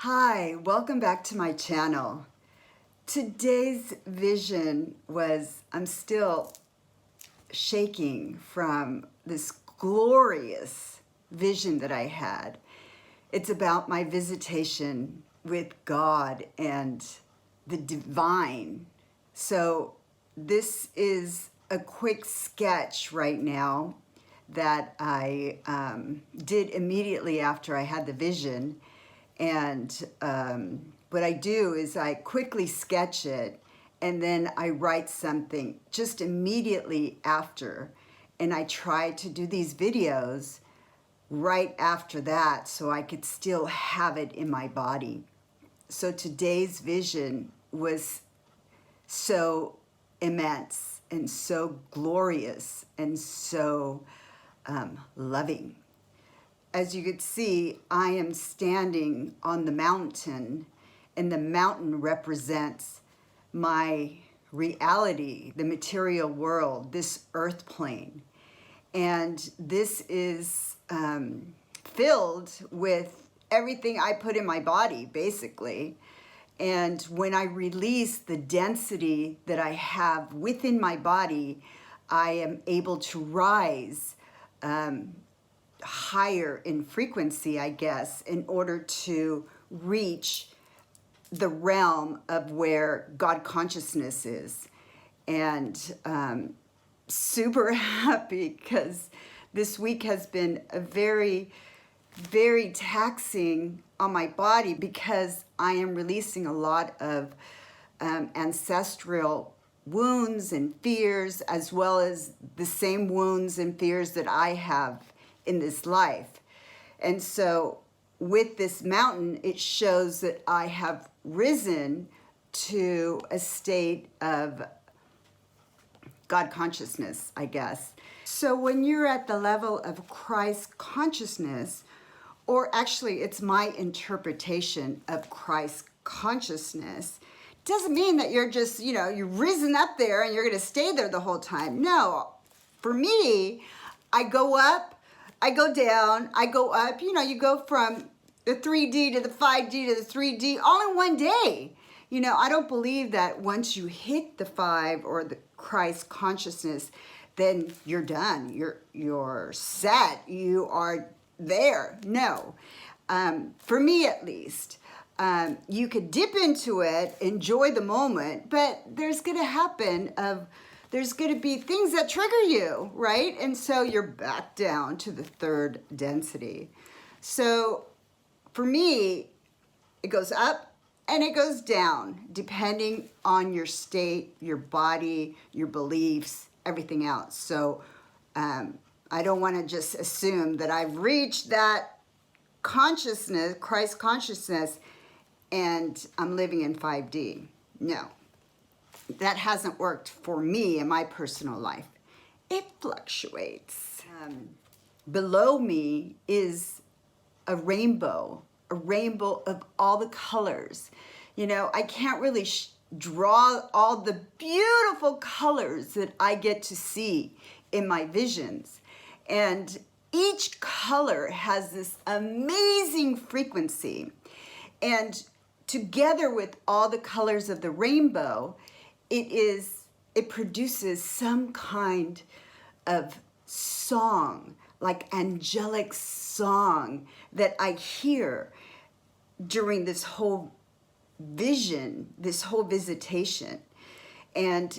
Hi, welcome back to my channel. Today's vision was, I'm still shaking from this glorious vision that I had. It's about my visitation with God and the divine. So this is a quick sketch right now that I did immediately after I had the vision. And what I do is I quickly sketch it and then I write something just immediately after. And I try to do these videos right after that so I could still have it in my body. So today's vision was so immense and so glorious and so loving. As you could see, I am standing on the mountain, and the mountain represents my reality, the material world, this earth plane. And this is filled with everything I put in my body, basically. And when I release the density that I have within my body, I am able to rise higher in frequency, I guess, in order to reach the realm of where God consciousness is. And super happy because this week has been a very, very taxing on my body because I am releasing a lot of ancestral wounds and fears, as well as the same wounds and fears that I have in this life. And so with this mountain, it shows that I have risen to a state of God consciousness, I guess. So when you're at the level of Christ consciousness, or actually it's my interpretation of Christ consciousness, doesn't mean that you're just, you've risen up there and you're going to stay there the whole time. No, for me, I go up, I go down, I go up. You go from the 3D to the 5D to the 3D all in one day. I don't believe that once you hit the 5 or the Christ consciousness, then you're done. You're set. You are there. No. For me at least. You could dip into it, enjoy the moment, but there's going to be things that trigger you, right? And so you're back down to the 3rd density. So for me, it goes up and it goes down, depending on your state, your body, your beliefs, everything else. So I don't want to just assume that I've reached that consciousness, Christ consciousness, and I'm living in 5D. No. That hasn't worked for me in my personal life. It fluctuates. Below me is a rainbow of all the colors. I can't really draw all the beautiful colors that I get to see in my visions. And each color has this amazing frequency. And together with all the colors of the rainbow, it produces some kind of song, like angelic song that I hear during this whole vision, this whole visitation. And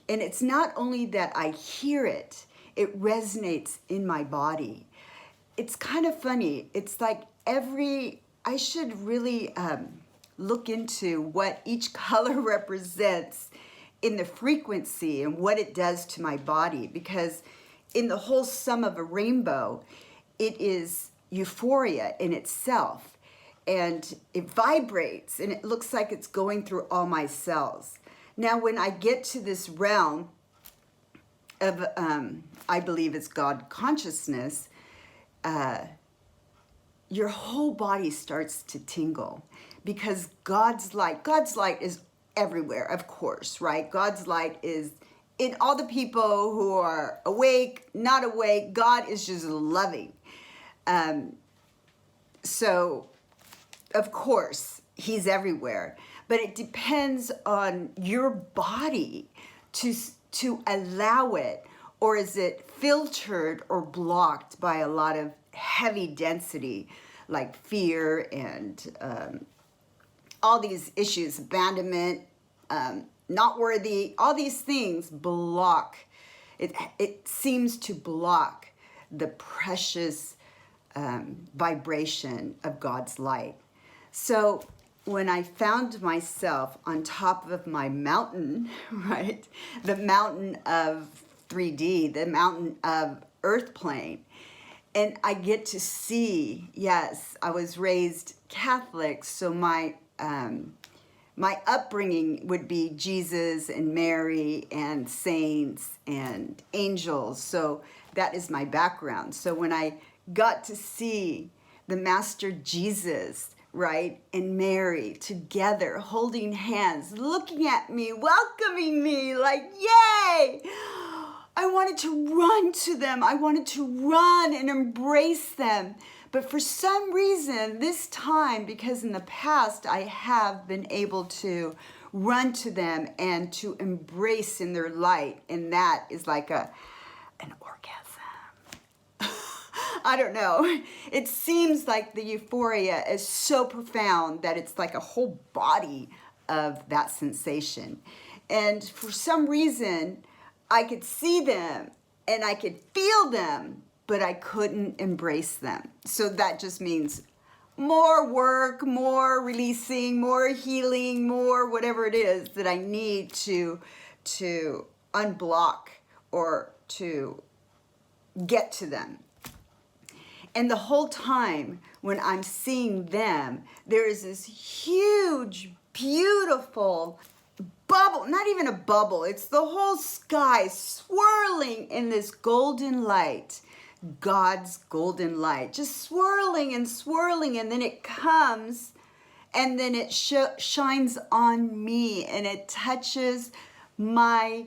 it's not only that I hear it, it resonates in my body. It's kind of funny. It's like I should really look into what each color represents in the frequency and what it does to my body, because in the whole sum of a rainbow, it is euphoria in itself, and it vibrates and it looks like it's going through all my cells. Now, when I get to this realm of, I believe it's God consciousness, your whole body starts to tingle because God's light is everywhere, of course, right? God's light is in all the people who are awake, not awake. God is just loving. So, of course, he's everywhere, but it depends on your body to allow it, or is it filtered or blocked by a lot of heavy density, like fear and all these issues, abandonment, not worthy, all these things block. It seems to block the precious vibration of God's light. So when I found myself on top of my mountain, right, the mountain of 3D, the mountain of earth plane, and I get to see, yes, I was raised Catholic, so my upbringing would be Jesus and Mary and saints and angels. So that is my background. So when I got to see the Master Jesus, right, and Mary together, holding hands, looking at me, welcoming me, like, yay! I wanted to run to them. I wanted to run and embrace them. But for some reason, this time, because in the past I have been able to run to them and to embrace in their light, and that is like an orgasm. I don't know. It seems like the euphoria is so profound that it's like a whole body of that sensation. And for some reason, I could see them and I could feel them, but I couldn't embrace them. So that just means more work, more releasing, more healing, more whatever it is that I need to unblock or to get to them. And the whole time when I'm seeing them, there is this huge, beautiful bubble, not even a bubble, it's the whole sky swirling in this golden light, God's golden light, just swirling and swirling, and then it comes and then it shines on me and it touches my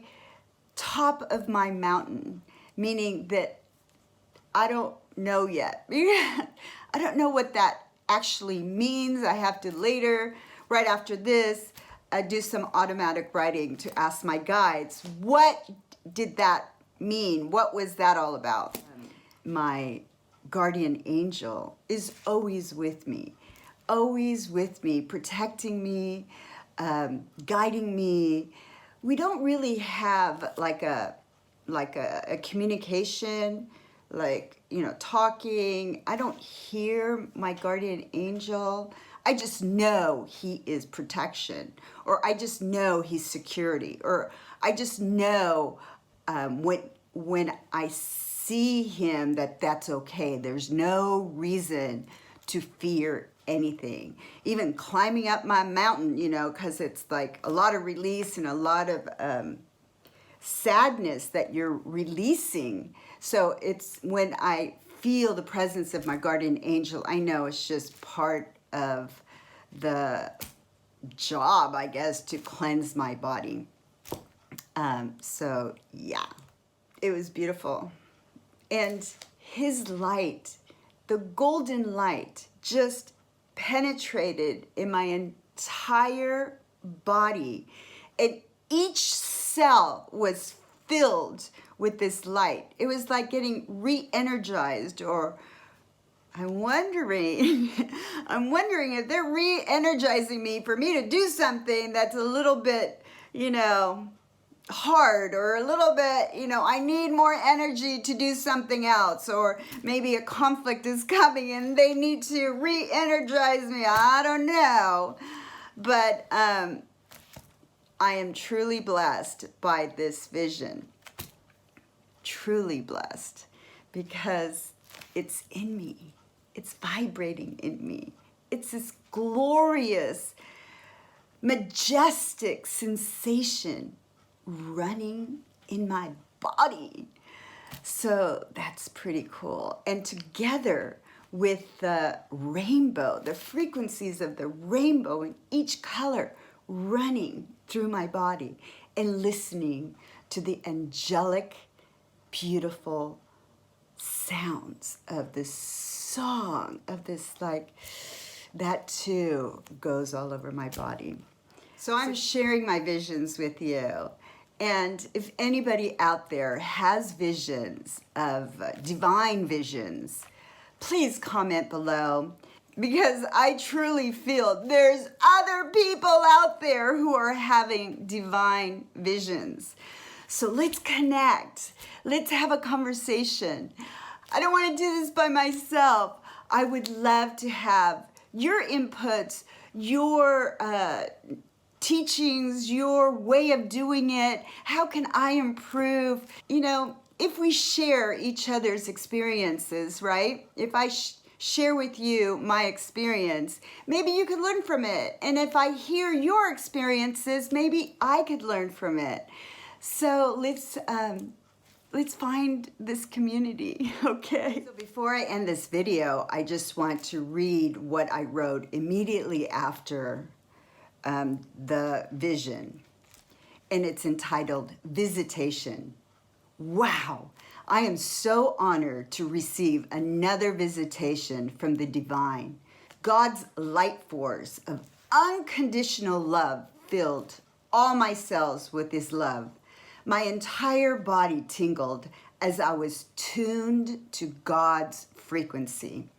top of my mountain, meaning that I don't know yet. I don't know what that actually means. I have to later, right after this, do some automatic writing to ask my guides, what did that mean? What was that all about? My guardian angel is always with me, protecting me, guiding me. We don't really have like a communication, like, you know, talking. I don't hear my guardian angel. I just know he is protection, or I just know he's security, or I just know when I see him that's okay. There's no reason to fear anything. Even climbing up my mountain, you know, because it's like a lot of release and a lot of sadness that you're releasing. So it's when I feel the presence of my guardian angel, I know it's just part of the job, I guess, to cleanse my body. So yeah, it was beautiful. And his light, the golden light, just penetrated in my entire body. And each cell was filled with this light. It was like getting re-energized, or I'm wondering if they're re-energizing me for me to do something that's a little bit, you know, hard, or a little bit, you know, I need more energy to do something else, or maybe a conflict is coming and they need to re-energize me. I don't know. But I am truly blessed by this vision. Truly blessed, because it's in me. It's vibrating in me. It's this glorious, majestic sensation running in my body. So that's pretty cool. And together with the rainbow, the frequencies of the rainbow in each color running through my body, and listening to the angelic, beautiful sounds of the song of this, like, that too goes all over my body. So I'm sharing my visions with you. And if anybody out there has visions of divine visions, please comment below, because I truly feel there's other people out there who are having divine visions. So let's connect. Let's have a conversation. I don't want to do this by myself. I would love to have your inputs, your teachings, your way of doing it. How can I improve? You know, if we share each other's experiences, right? If I share with you my experience, maybe you could learn from it. And if I hear your experiences, maybe I could learn from it. So let's find this community, okay? So before I end this video, I just want to read what I wrote immediately after the vision. And it's entitled Visitation. Wow, I am so honored to receive another visitation from the divine. God's light force of unconditional love filled all my cells with his love. My entire body tingled as I was tuned to God's frequency.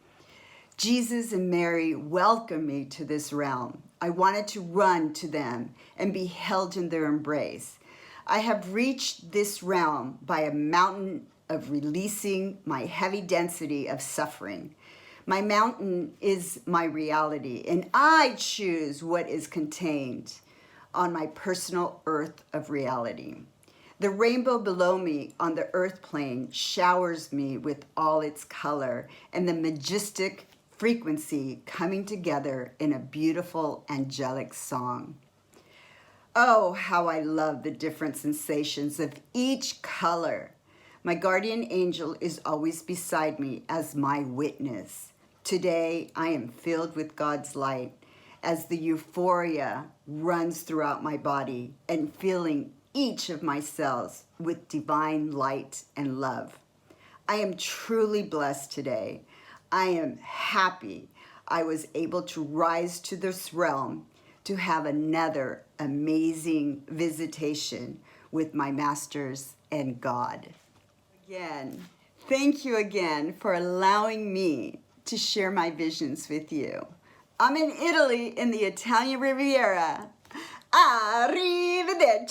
Jesus and Mary welcomed me to this realm. I wanted to run to them and be held in their embrace. I have reached this realm by a mountain of releasing my heavy density of suffering. My mountain is my reality, and I choose what is contained on my personal earth of reality. The rainbow below me on the earth plane showers me with all its color and the majestic frequency coming together in a beautiful angelic song. Oh, how I love the different sensations of each color. My guardian angel is always beside me as my witness. Today, I am filled with God's light as the euphoria runs throughout my body and filling each of my cells with divine light and love. I am truly blessed today. I am happy I was able to rise to this realm to have another amazing visitation with my masters and God. Again, thank you again for allowing me to share my visions with you. I'm in Italy in the Italian Riviera. Arrivederci.